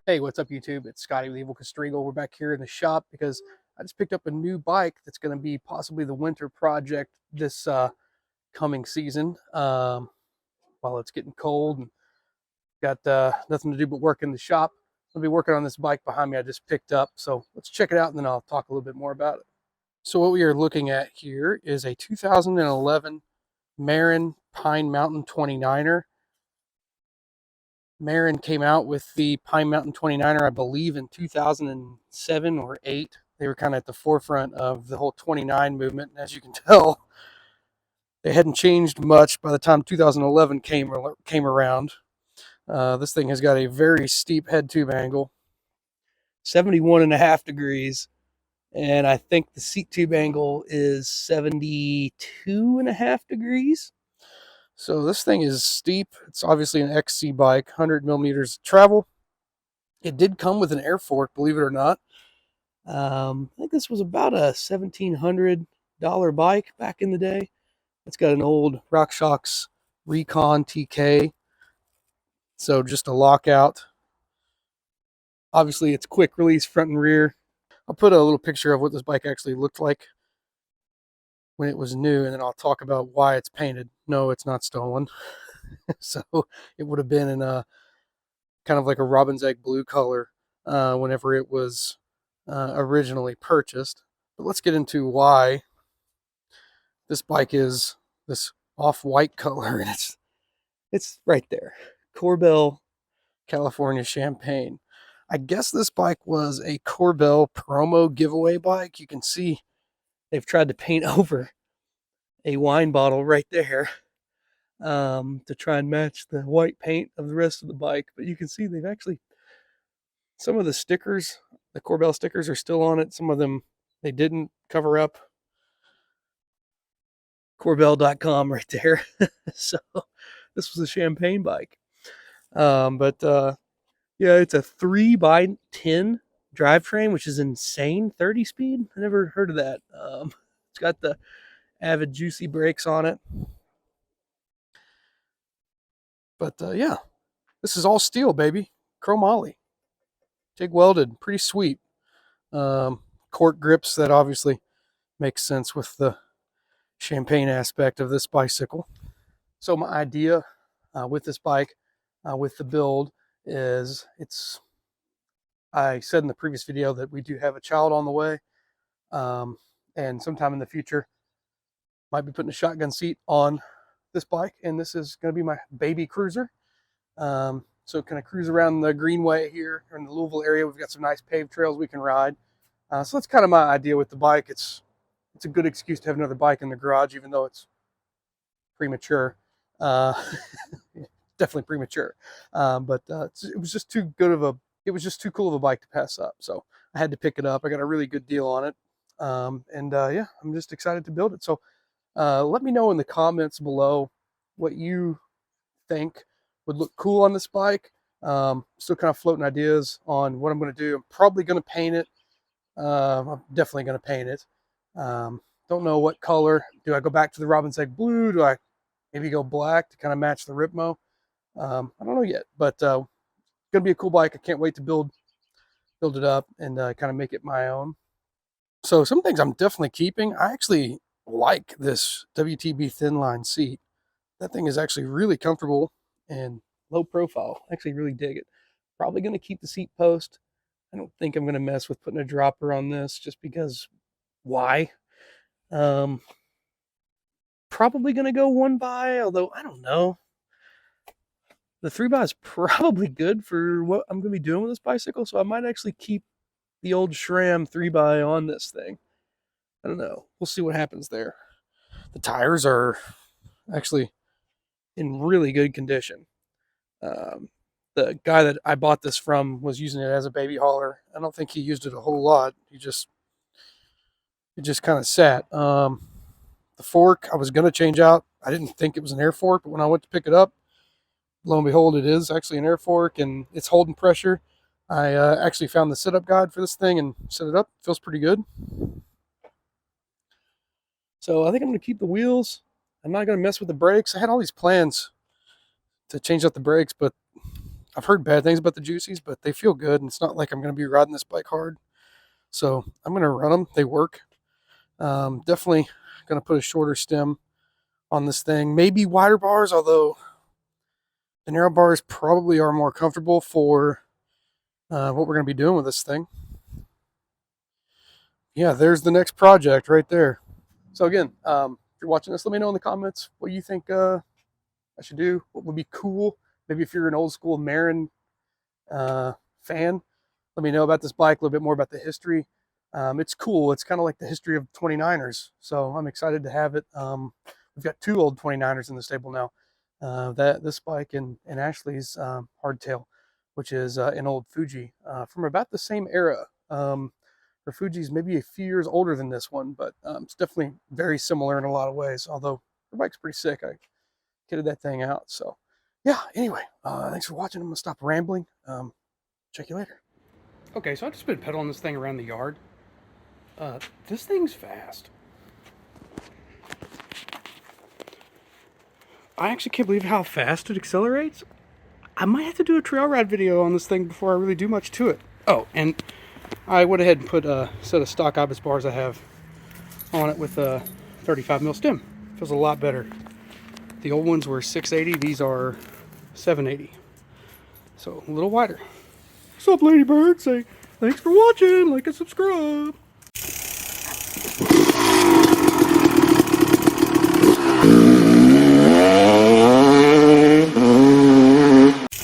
Hey, what's up YouTube? It's Scotty with Evil Castrigo. We're back here in the shop because I just picked up a new bike that's going to be possibly the winter project this coming season. While it's getting cold and got nothing to do but work in the shop. I'll be working on this bike behind me I just picked up. So let's check it out and then I'll talk a little bit more about it. So what we are looking at here is a 2011 Marin Pine Mountain 29er. Marin came out with the Pine Mountain 29er, I believe, in 2007 or 8. They were kind of at the forefront of the whole 29 movement. And as you can tell, they hadn't changed much by the time 2011 came around. This thing has got a very steep head tube angle, 71.5 degrees. And I think the seat tube angle is 72.5 degrees. So this thing is steep. It's obviously an XC bike, 100 millimeters of travel. It did come with an air fork, believe it or not. I think this was about a $1,700 bike back in the day. It's got an old RockShox Recon TK. So just a lockout. Obviously it's quick release front and rear. I'll put a little picture of what this bike actually looked like when it was new, and then I'll talk about why it's painted. No, it's not stolen. So it would have been in a kind of like a robin's egg blue color whenever it was originally purchased. But let's get into why this bike is this off-white color, and it's right there. Korbel, California Champagne. I guess this bike was a Korbel promo giveaway bike. You can see they've tried to paint over a wine bottle right there to try and match the white paint of the rest of the bike. But you can see they've actually, some of the stickers, the Korbel stickers are still on it. Some of them they didn't cover up. Korbel.com right there. So this was a Champagne bike. Yeah, it's a 3x10 drivetrain, which is insane. 30 speed. I never heard of that. It's got the Avid Juicy brakes on it. But yeah, this is all steel, baby. Chromoly. TIG welded. Pretty sweet. Cork grips, that obviously makes sense with the Champagne aspect of this bicycle. So my idea with this bike, with the build, is I said in the previous video that we do have a child on the way, and sometime in the future might be putting a shotgun seat on this bike, and this is going to be my baby cruiser. So kind of cruise around the Greenway here in the Louisville area. We've got some nice paved trails we can ride. So that's kind of my idea with the bike. It's a good excuse to have another bike in the garage, even though it's premature. Definitely premature. But it was just too good of it was just too cool of a bike to pass up. So I had to pick it up. I got a really good deal on it. Yeah, I'm just excited to build it. So let me know in the comments below what you think would look cool on this bike. Still kind of floating ideas on what I'm going to do. I'm probably going to paint it. I'm definitely going to paint it. Don't know what color. Do I go back to the robin's egg blue? Do I maybe go black to kind of match the Ripmo? I don't know yet, but it's going to be a cool bike. I can't wait to build it up and kind of make it my own. So some things I'm definitely keeping. I actually like this WTB thin line seat. That thing is actually really comfortable and low profile. I actually really dig it. Probably going to keep the seat post. I don't think I'm going to mess with putting a dropper on this just because why? Probably going to go 1x, although I don't know. The 3x is probably good for what I'm going to be doing with this bicycle, so I might actually keep the old SRAM 3x on this thing. I don't know. We'll see what happens there. The tires are actually in really good condition. The guy that I bought this from was using it as a baby hauler. I don't think he used it a whole lot. It just kind of sat. The fork I was going to change out. I didn't think it was an air fork, but when I went to pick it up, lo and behold, it is actually an air fork, and it's holding pressure. I actually found the setup guide for this thing and set it up. It feels pretty good. So I think I'm going to keep the wheels. I'm not going to mess with the brakes. I had all these plans to change out the brakes, but I've heard bad things about the Juicies, but they feel good, and it's not like I'm going to be riding this bike hard. So I'm going to run them. They work. Definitely going to put a shorter stem on this thing. Maybe wider bars, although the narrow bars probably are more comfortable for what we're going to be doing with this thing. Yeah, there's the next project right there. So again, if you're watching this, let me know in the comments what you think I should do. What would be cool? Maybe if you're an old school Marin fan, let me know about this bike, a little bit more about the history. It's cool. It's kind of like the history of 29ers. So I'm excited to have it. We've got 2 old 29ers in the stable now. This bike and Ashley's hardtail, which is an old Fuji from about the same era. Her Fuji's maybe a few years older than this one, but it's definitely very similar in a lot of ways. Although her bike's pretty sick. I kitted that thing out. So yeah, anyway, thanks for watching. I'm gonna stop rambling. Check you later. Okay, so I've just been pedaling this thing around the yard. This thing's fast. I actually can't believe how fast it accelerates. I might have to do a trail ride video on this thing before I really do much to it. Oh, and I went ahead and put a set of stock Ibis bars I have on it with a 35 mil stem. Feels a lot better. The old ones were 680. These are 780. So a little wider. What's up, ladybird? Say thanks for watching. Like and subscribe.